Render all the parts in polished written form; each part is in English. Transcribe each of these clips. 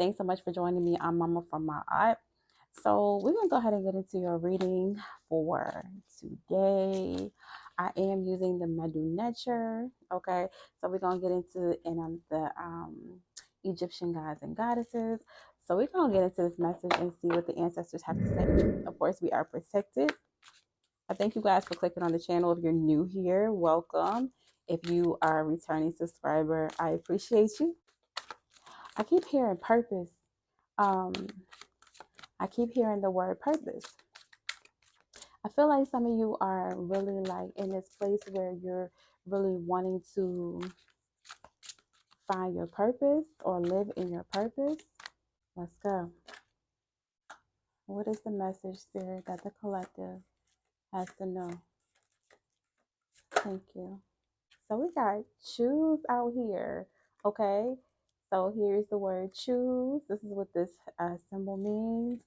Thanks so much for joining me. I'm Mama from my aunt. So we're gonna go ahead and get into your reading for today. I am using the Medu Nature. Okay, so we're gonna get into the Egyptian gods and goddesses. So we're gonna get into this message and see what the ancestors have to say. Of course, we are protected. I thank you guys for clicking on the channel. If you're new here, welcome. If you are a returning subscriber, I appreciate you. I keep hearing purpose. Um, I keep hearing the word purpose. I feel like some of you are really like in this place where you're really wanting to find your purpose or live in your purpose. Let's go. What is the message, Spirit, that the collective has to know? Thank you. So we got choose out here. Okay. So here's the word choose. This is what this symbol means.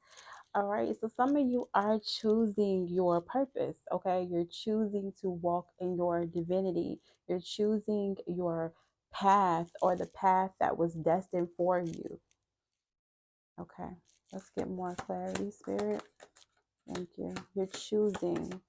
All right. So some of you are choosing your purpose. Okay. You're choosing to walk in your divinity. You're choosing your path or the path that was destined for you. Okay. Let's get more clarity, Spirit. Thank you. You're choosing,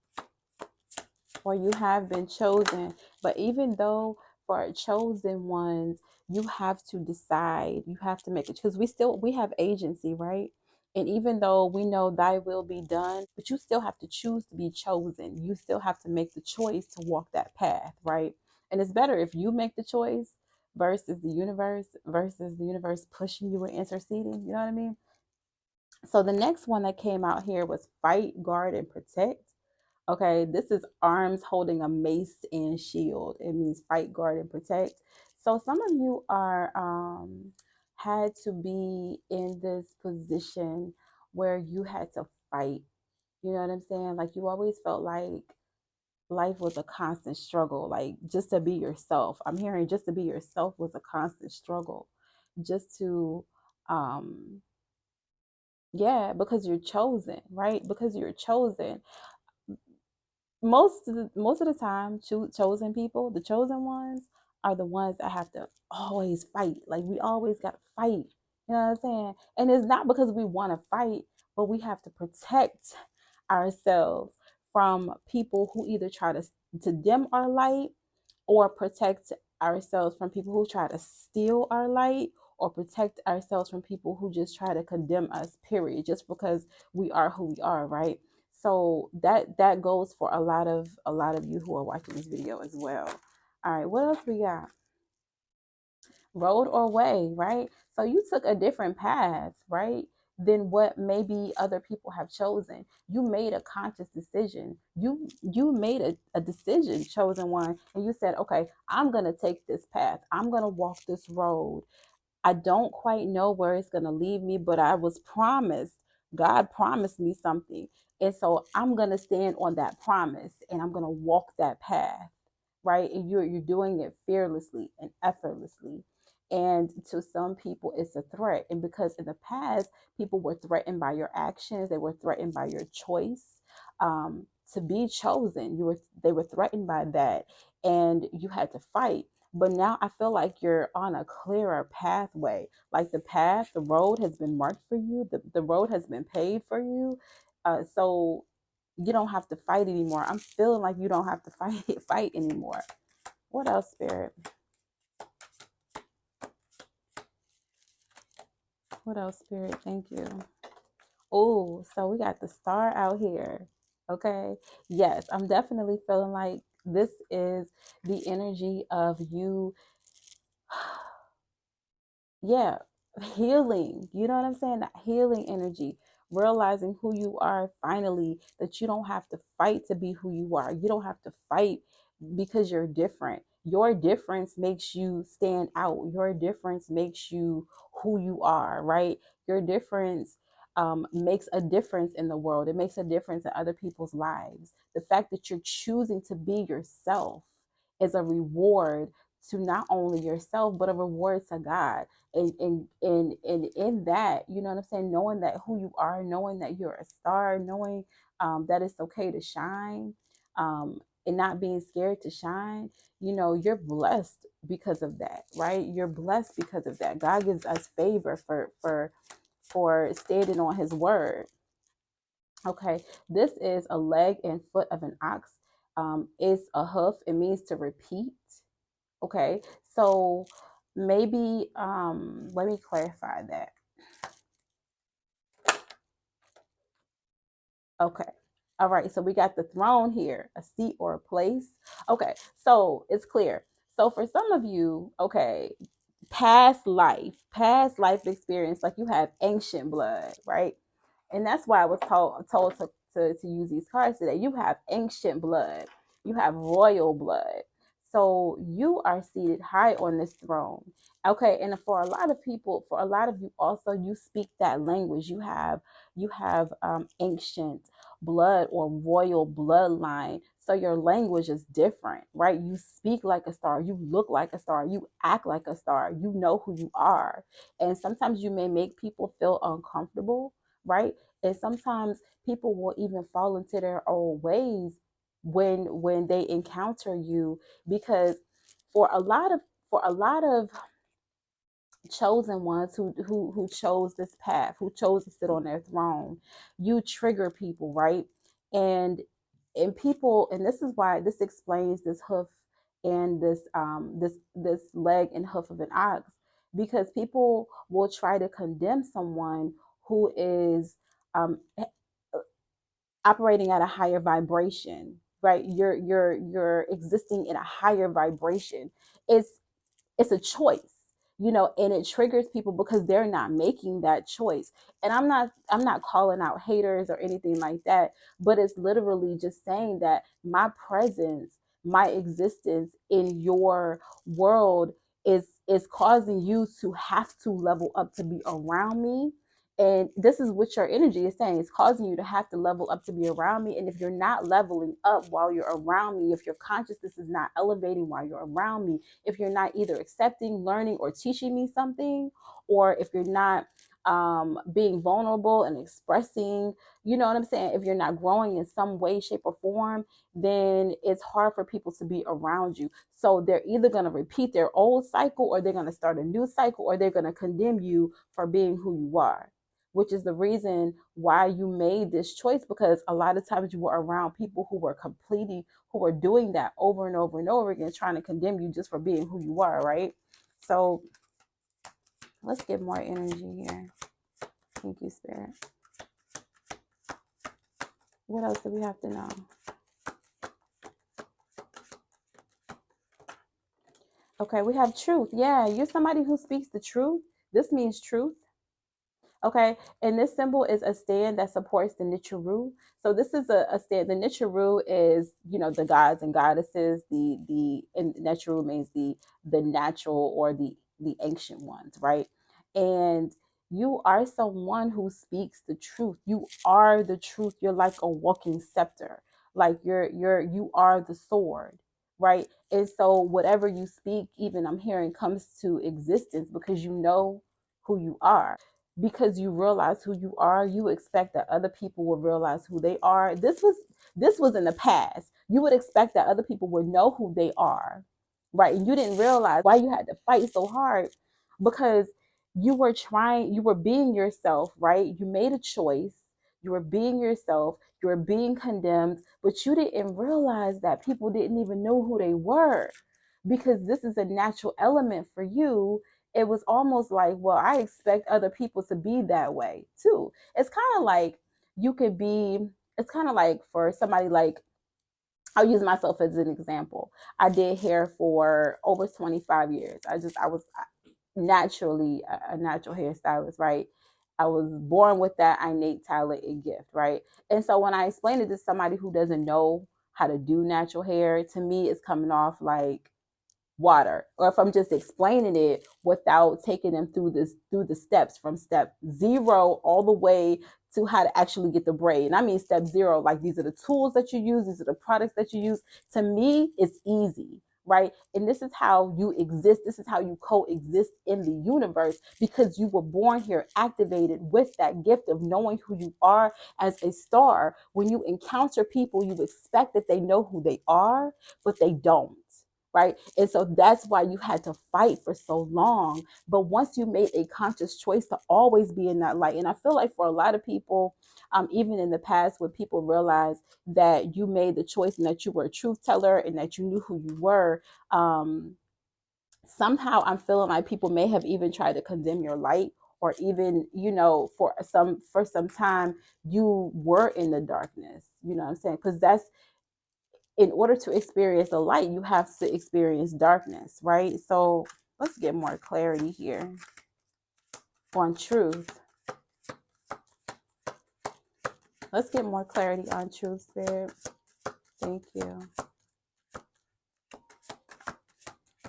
or you have been chosen. But even though for chosen ones, you have to decide, you have to make it, because we have agency, right? And even though we know thy will be done, but you still have to choose to be chosen. You still have to make the choice to walk that path, right? And it's better if you make the choice versus the universe pushing you and interceding. You know what I mean? So the next one that came out here was fight, guard, and protect. Okay, this is arms holding a mace and shield. It means fight, guard, and protect. So some of you are had to be in this position where you had to fight. You know what I'm saying? Like you always felt like life was a constant struggle, like just to be yourself. I'm hearing just to be yourself was a constant struggle. Just to yeah, because you're chosen, right? Because you're chosen. Most of the time, chosen people, the chosen ones, are the ones that have to always fight. Like we always got to fight. You know what I'm saying? And it's not because we want to fight, but we have to protect ourselves from people who either try to dim our light, or protect ourselves from people who try to steal our light, or protect ourselves from people who just try to condemn us, period, just because we are who we are, right? So that goes for a lot of you who are watching this video as well. All right, what else we got? Road or way, right? So you took a different path, right, than what maybe other people have chosen. You made a conscious decision. You made a decision, chosen one, and you said, okay, I'm gonna take this path. I'm gonna walk this road. I don't quite know where it's going to lead me, but I was promised, God promised me something. And so I'm going to stand on that promise and I'm going to walk that path, right? And you're doing it fearlessly and effortlessly. And to some people, it's a threat. And because in the past, people were threatened by your actions, they were threatened by your choice to be chosen. They were threatened by that, and you had to fight. But now I feel like you're on a clearer pathway. Like the road has been marked for you. The road has been paved for you. So you don't have to fight anymore. I'm feeling like you don't have to fight anymore. What else, Spirit? What else, Spirit? Thank you. Oh, so we got the star out here. Okay. Yes, I'm definitely feeling like this is the energy of you. Yeah, healing. You know what I'm saying? That healing energy, realizing who you are finally, that you don't have to fight to be who you are. You don't have to fight because you're different. Your difference makes you stand out. Your difference makes you who you are, right? Your difference makes a difference in the world. It makes a difference in other people's lives. The fact that you're choosing to be yourself is a reward to not only yourself, but a reward to God. And in that, you know what I'm saying, knowing that who you are, knowing that you're a star, knowing that it's okay to shine, and not being scared to shine, you're blessed because of that, right? You're blessed because of that. God gives us favor for standing on his word. Okay, this is a leg and foot of an ox. It's a hoof. It means to repeat. Okay, so maybe let me clarify that. Okay. All right. So we got the throne here, a seat or a place. Okay. So it's clear. So for some of you, okay, past life experience, like you have ancient blood, right? And that's why I was told to use these cards today. You have ancient blood, you have royal blood. So you are seated high on this throne. Okay, and for a lot of people, for a lot of you also, you speak that language. You have ancient blood or royal bloodline. So your language is different, right? You speak like a star, you look like a star, you act like a star, you know who you are. And sometimes you may make people feel uncomfortable, right? And sometimes people will even fall into their old ways when they encounter you, because for a lot of for a lot of chosen ones who chose this path, who chose to sit on their throne, you trigger people, right? And and people, and this is why this explains this hoof and this leg and hoof of an ox, because people will try to condemn someone who is um operating at a higher vibration, right? You're existing in a higher vibration. It's a choice, and it triggers people because they're not making that choice. And I'm not calling out haters or anything like that, but it's literally just saying that my presence, my existence in your world is causing you to have to level up to be around me. And this is what your energy is saying. It's causing you to have to level up to be around me. And if you're not leveling up while you're around me, if your consciousness is not elevating while you're around me, if you're not either accepting, learning, or teaching me something, or if you're not being vulnerable and expressing, you know what I'm saying? If you're not growing in some way, shape, or form, then it's hard for people to be around you. So they're either going to repeat their old cycle, or they're going to start a new cycle, or they're going to condemn you for being who you are, which is the reason why you made this choice, because a lot of times you were around people who were doing that over and over and over again, trying to condemn you just for being who you are, right? So let's get more energy here. Thank you, Spirit. What else do we have to know? Okay, we have truth. Yeah, you're somebody who speaks the truth. This means truth. Okay, and this symbol is a stand that supports the Nichiru. So this is a stand. The Nichiru is, the gods and goddesses. And Nichiru means the natural, or the ancient ones, right? And you are someone who speaks the truth. You are the truth. You're like a walking scepter. Like you are the sword, right? And so whatever you speak, even I'm hearing, comes to existence because you know who you are. Because you realize who you are, you expect that other people will realize who they are. This was in the past. You would expect that other people would know who they are, right? And you didn't realize why you had to fight so hard, because you were being yourself, right? You made a choice. You were being yourself. You were being condemned, but you didn't realize that people didn't even know who they were, because this is a natural element for you. It was almost like, well, I expect other people to be that way too. It's kind of like you could be, it's kind of like for somebody like, I'll use myself as an example. I did hair for over 25 years. I was naturally a natural hairstylist, right? I was born with that innate talent and gift, right? And so when I explain it to somebody who doesn't know how to do natural hair, to me, it's coming off like water. Or if I'm just explaining it without taking them through the steps from step zero all the way to how to actually get the braid. And I mean step zero, like these are the tools that you use, these are the products that you use. To me, it's easy, right? And this is how you exist. This is how you coexist in the universe, because you were born here activated with that gift of knowing who you are as a star. When you encounter people, you expect that they know who they are, but they don't. Right. And so that's why you had to fight for so long. But once you made a conscious choice to always be in that light, and I feel like for a lot of people, even in the past, when people realize that you made the choice and that you were a truth teller and that you knew who you were, somehow I'm feeling like people may have even tried to condemn your light, or even, for some time you were in the darkness. You know what I'm saying? Because that's, in order to experience the light, you have to experience darkness, right? So let's get more clarity here on truth. Let's get more clarity on truth, Spirit. Thank you.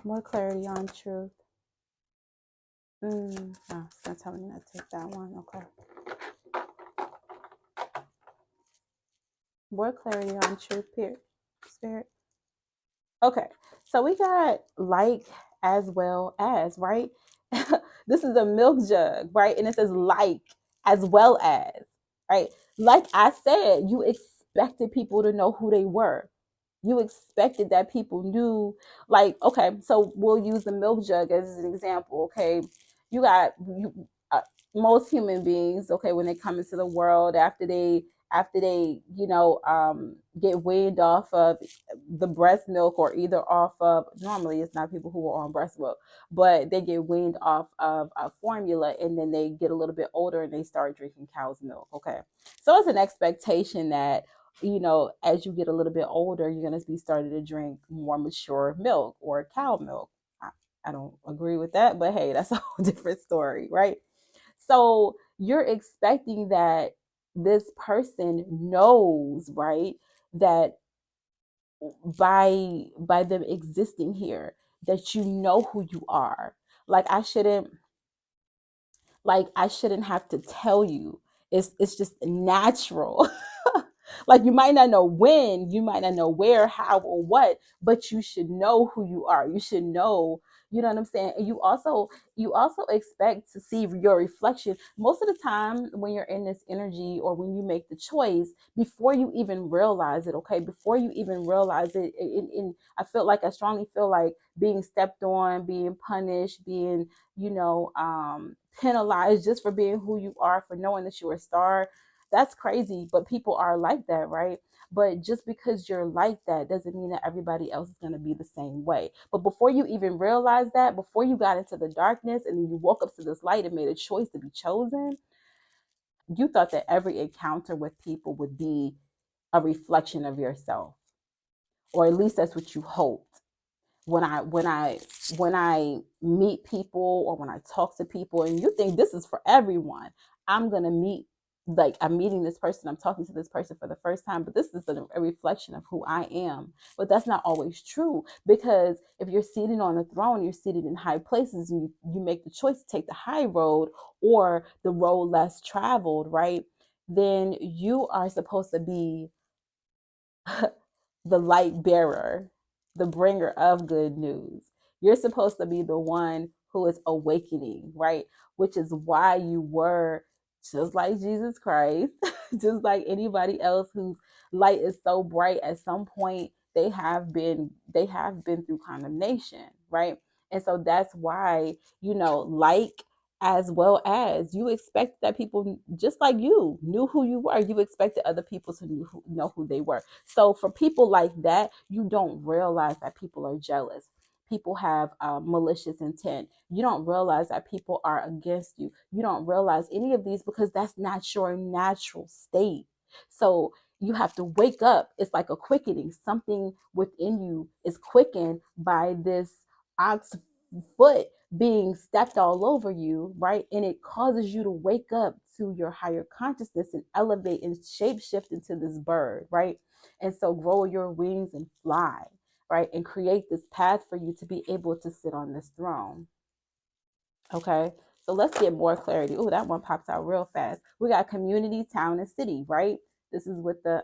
More clarity on truth. Oh, it's gonna tell me not to take that one. Okay. More clarity on truth, Spirit. Okay. So we got like as well as, right? This is a milk jug, right? And it says like as well as, right? Like I said, you expected people to know who they were. You expected that people knew, like, okay, so we'll use the milk jug as an example. Okay, you got most human beings, okay, when they come into the world, after they get weaned off of the breast milk, or either off of, normally it's not people who are on breast milk, but they get weaned off of a formula, and then they get a little bit older and they start drinking cow's milk. Okay, so it's an expectation that, as you get a little bit older, you're going to be starting to drink more mature milk or cow milk. I don't agree with that, but hey, that's a whole different story, right? So you're expecting that this person knows, right, that by them existing here, that you know who you are. Like I shouldn't have to tell you. It's just natural. Like, you might not know when, you might not know where, how, or what, but you should know who you are. You should know, you know what I'm saying? And you also expect to see your reflection. Most of the time when you're in this energy, or when you make the choice, before you even realize it, okay, before you even realize it, I strongly feel like being stepped on, being punished, being, penalized just for being who you are, for knowing that you're a star. That's crazy, but people are like that, right? But just because you're like that doesn't mean that everybody else is going to be the same way. But before you even realized that, before you got into the darkness and then you woke up to this light and made a choice to be chosen, you thought that every encounter with people would be a reflection of yourself, or at least that's what you hoped. When I meet people, or when I talk to people, and you think this is for everyone, I'm gonna meet, like, I'm meeting this person, I'm talking to this person for the first time, but this is a reflection of who I am. But that's not always true, because if you're seated on the throne, you're seated in high places, and you make the choice to take the high road, or the road less traveled, right? Then you are supposed to be the light bearer, the bringer of good news. You're supposed to be the one who is awakening, right? Which is why you were just like Jesus Christ, just like anybody else whose light is so bright. At some point, they have been through condemnation, right? And so that's why, like as well as, you expect that people just like you knew who you were, you expected other people to know who they were. So for people like that, you don't realize that people are jealous. People have malicious intent. You don't realize that people are against you. You don't realize any of these, because that's not your natural state. So you have to wake up. It's like a quickening. Something within you is quickened by this ox foot being stepped all over you, right? And it causes you to wake up to your higher consciousness and elevate and shape shift into this bird, right? And so grow your wings and fly, right? And create this path for you to be able to sit on this throne. Okay. So let's get more clarity. Oh, that one pops out real fast. We got community, town, and city, right? This is what the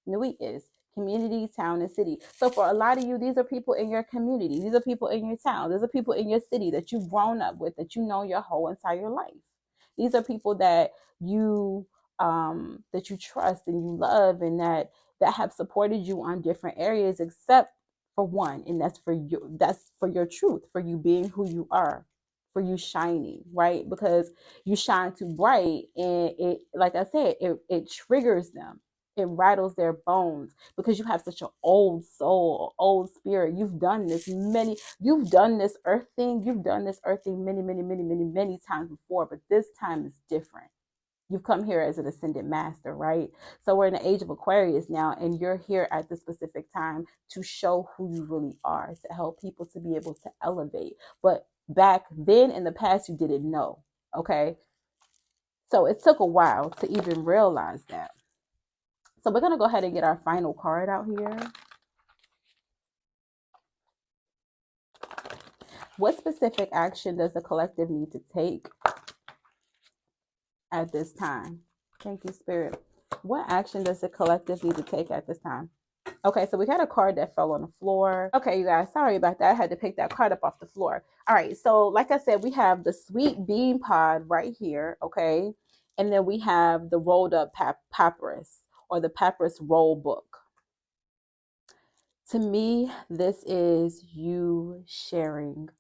Nui is. Community, town, and city. So for a lot of you, these are people in your community. These are people in your town. These are people in your city that you've grown up with, that you know your whole entire life. These are people that you trust and you love, and that have supported you on different areas, except for one, and that's for you. That's for your truth, for you being who you are, for you shining, right? Because you shine too bright, and it, like I said, it triggers them. It rattles their bones because you have such an old soul, old spirit. You've done this earth thing. You've done this earth thing many, many, many, many, many times before, but this time is different. You've come here as an ascended master, right? So we're in the age of Aquarius now, and you're here at this specific time to show who you really are, to help people to be able to elevate. But back then in the past, you didn't know, okay? So it took a while to even realize that. So we're going to go ahead and get our final card out here. What specific action does the collective need to take at this time? Thank you, Spirit. What action does the collective need to take at this time? Okay, so we got a card that fell on the floor. Okay, you guys, sorry about that. I had to pick that card up off the floor. All right, so like I said, we have the sweet bean pod right here, okay? And then we have the rolled up papyrus, or the papyrus roll book. To me, this is you sharing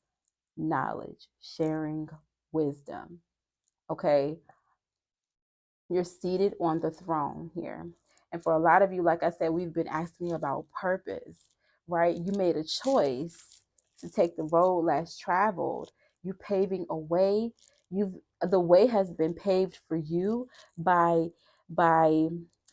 knowledge, sharing wisdom, okay? You're seated on the throne here. And for a lot of you, like I said, we've been asking about purpose, right? You made a choice to take the road less traveled. You paving a way. The way has been paved for you by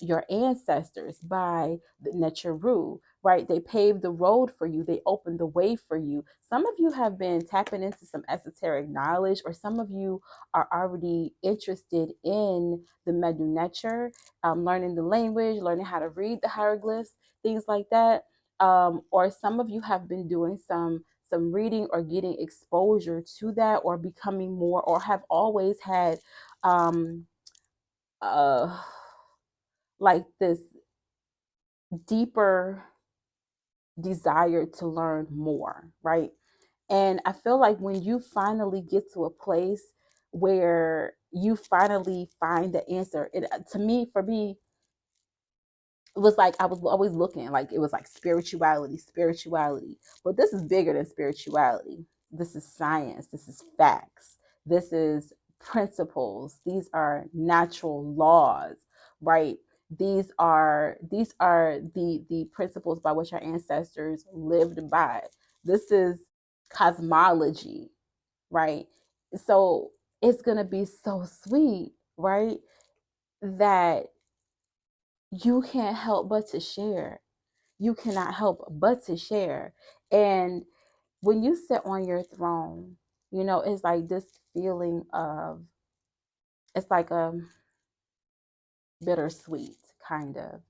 your ancestors, by the Neteru, right? They paved the road for you. They opened the way for you. Some of you have been tapping into some esoteric knowledge, or some of you are already interested in the Medu Neter, learning the language, learning how to read the hieroglyphs, things like that. Or some of you have been doing some reading or getting exposure to that, or becoming more, or have always had uh, like this deeper desire to learn more, right? And I feel like when you finally get to a place where you finally find the answer, for me, it was like I was always looking, like it was like spirituality, spirituality. But this is bigger than spirituality. This is science. This is facts. This is principles. These are natural laws, right? These are the principles by which our ancestors lived by. This is cosmology, right? So it's gonna be so sweet, right? That you can't help but to share. You cannot help but to share. And when you sit on your throne, it's like this feeling of, it's like a bittersweet kind of.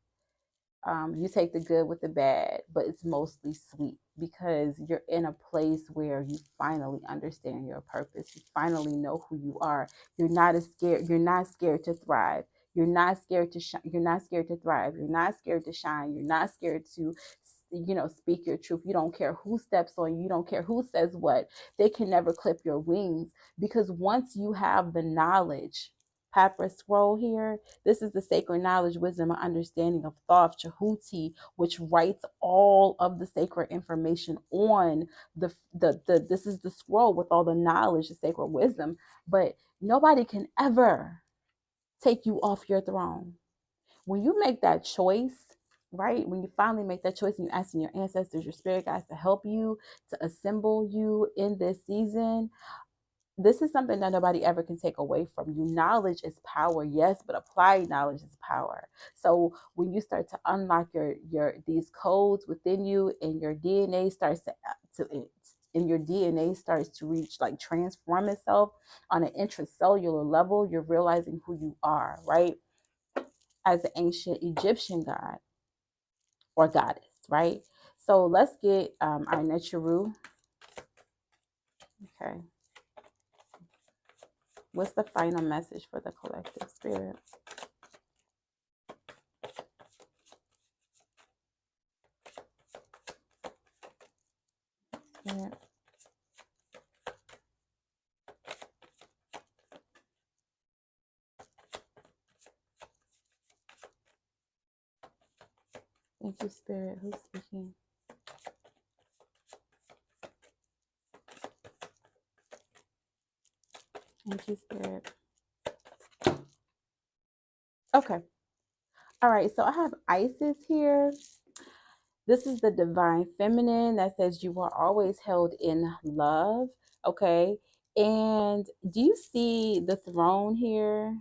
You take the good with the bad, but it's mostly sweet because you're in a place where you finally understand your purpose. You finally know who you are. You're not as scared. You're not scared to thrive. You're not scared to shine. You're not scared to thrive. You're not scared to shine. You're not scared to, speak your truth. You don't care who steps on you. You don't care who says what. They can never clip your wings, because once you have the knowledge, papyrus scroll here, this is the sacred knowledge, wisdom, and understanding of Thoth Chahuti, which writes all of the sacred information on the this is the scroll with all the knowledge, the sacred wisdom. But nobody can ever take you off your throne. When you make that choice, right? When you finally make that choice and you're asking your ancestors, your spirit guides to help you, to assemble you in this season, this is something that nobody ever can take away from you. Knowledge is power, yes, but applied knowledge is power. So when you start to unlock your these codes within you, and your DNA starts to reach, like, transform itself on an intracellular level, you're realizing who you are, right? As an ancient Egyptian god or goddess, right? So let's get our Neteru. Okay. What's the final message for the collective, spirit? Thank you, Spirit. Who's speaking? Thank you, Spirit. Okay. All right. So I have Isis here. This is the divine feminine that says you are always held in love. Okay. And do you see the throne here?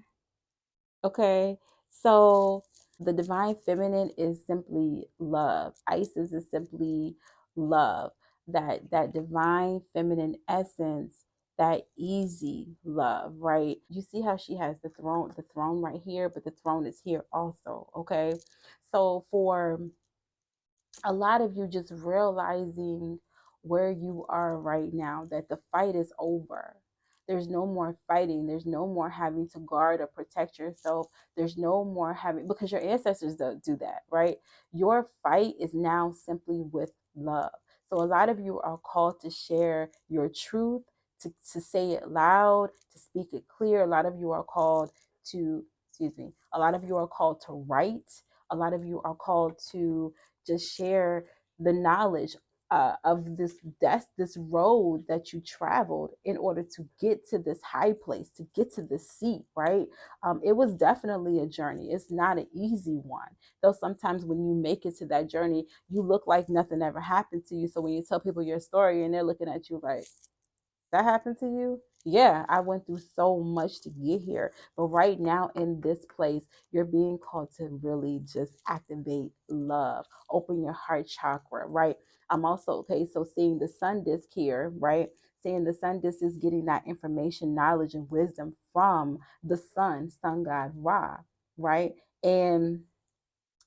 Okay. So the divine feminine is simply love. Isis is simply love. That divine feminine essence, that easy love, right? You see how she has the throne right here, but the throne is here also. Okay. So for a lot of you just realizing where you are right now, that the fight is over. There's no more fighting. There's no more having to guard or protect yourself. There's no more having, because your ancestors don't do that, right? Your fight is now simply with love. So a lot of you are called to share your truth, to say it loud, to speak it clear. A lot of you are called to, excuse me, a lot of you are called to write. A lot of you are called to just share the knowledge of this road that you traveled in order to get to this high place, to get to this seat, right? It was definitely a journey. It's not an easy one, though. Sometimes when you make it to that journey, you look like nothing ever happened to you. So when you tell people your story and they're looking at you like, that happened to you? Yeah, I went through so much to get here. But right now in this place, you're being called to really just activate love, open your heart chakra, right? I'm also, okay, so seeing the sun disk here, right? Seeing the sun disk is getting that information, knowledge, and wisdom from the sun god Ra, right? And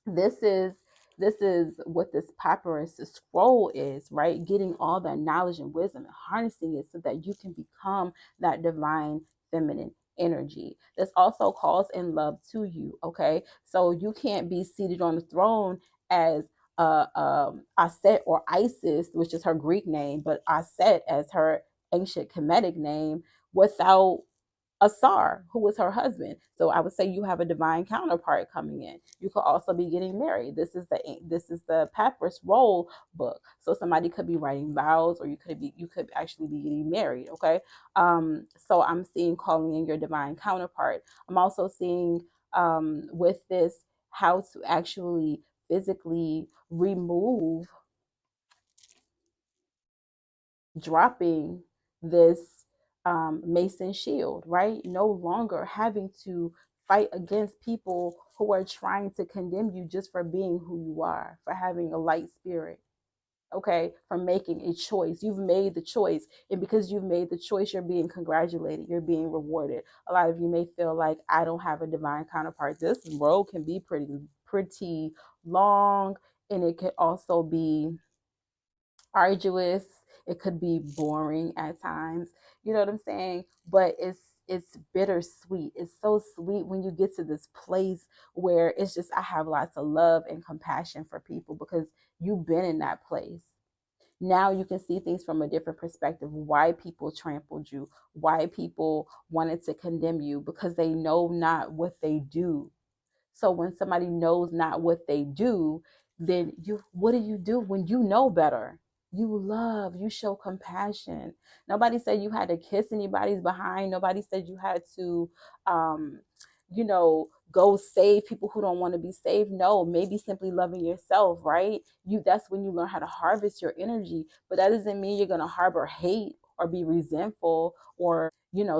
this is what this papyrus scroll is, right? Getting all that knowledge and wisdom and harnessing it so that you can become that divine feminine energy. This also calls in love to you. Okay, so you can't be seated on the throne as Aset or Isis, which is her Greek name, but Aset as her ancient Kemetic name, without Asar, who was her husband. So I would say you have a divine counterpart coming in. You could also be getting married. This is the Papyrus Roll book. So somebody could be writing vows, or you could actually be getting married. Okay. So I'm seeing calling in your divine counterpart. I'm also seeing with this how to actually physically remove dropping this Mason shield, right? No longer having to fight against people who are trying to condemn you just for being who you are, for having a light spirit, okay? For making a choice. You've made the choice. And because you've made the choice, you're being congratulated, you're being rewarded. A lot of you may feel like, I don't have a divine counterpart. This road can be pretty long, and it could also be arduous. It could be boring at times. You know what I'm saying? But it's bittersweet. It's so sweet when you get to this place where it's just, I have lots of love and compassion for people because you've been in that place. Now you can see things from a different perspective. Why people trampled you, why people wanted to condemn you, because they know not what they do. So when somebody knows not what they do, then what do you do when you know better? You love, you show compassion. Nobody said you had to kiss anybody's behind. Nobody said you had to go save people who don't want to be saved. No, maybe simply loving yourself, right? That's when you learn how to harvest your energy. But that doesn't mean you're gonna harbor hate or be resentful, or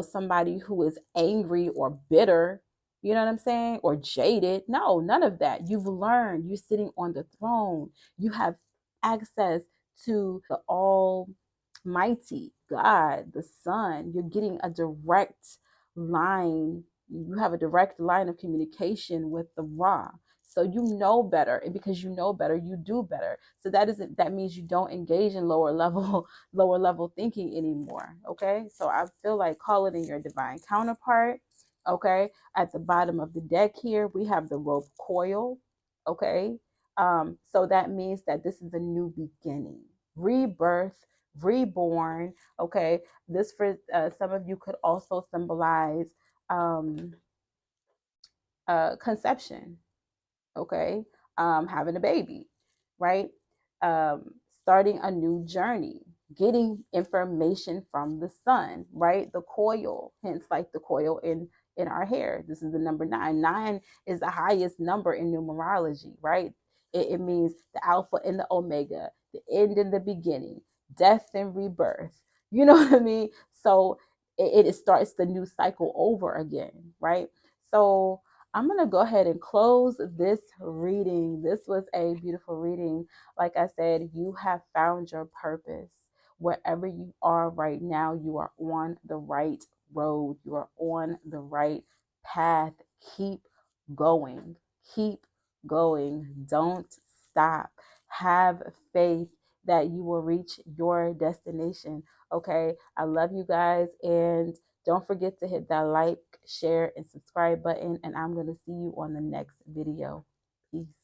somebody who is angry or bitter, you know what I'm saying? Or jaded. No, none of that. You've learned. You're sitting on the throne. You have access to the Almighty God, the Son. You're getting a direct line. You have a direct line of communication with the Ra. So you know better. And because you know better, you do better. So that means you don't engage in lower level lower level thinking anymore. Okay. So I feel like calling in your divine counterpart. Okay, at the bottom of the deck here, we have the rope coil. Okay. So that means that this is a new beginning, rebirth, reborn. Okay. This for some of you could also symbolize um, conception. Okay. having a baby, right? Um, Starting a new journey, getting information from the sun, right? The coil, hence like the coil in our hair. This is the number nine. Nine is the highest number in numerology, right? It means the alpha and the omega, the end and the beginning, death and rebirth. You know what I mean? So it starts the new cycle over again, right? So I'm going to go ahead and close this reading. This was a beautiful reading. Like I said, you have found your purpose. Wherever you are right now, you are on the right road. You are on the right path. Keep going. Keep going. Don't stop. Have faith that you will reach your destination. Okay. I love you guys. And don't forget to hit that like, share, and subscribe button. And I'm going to see you on the next video. Peace.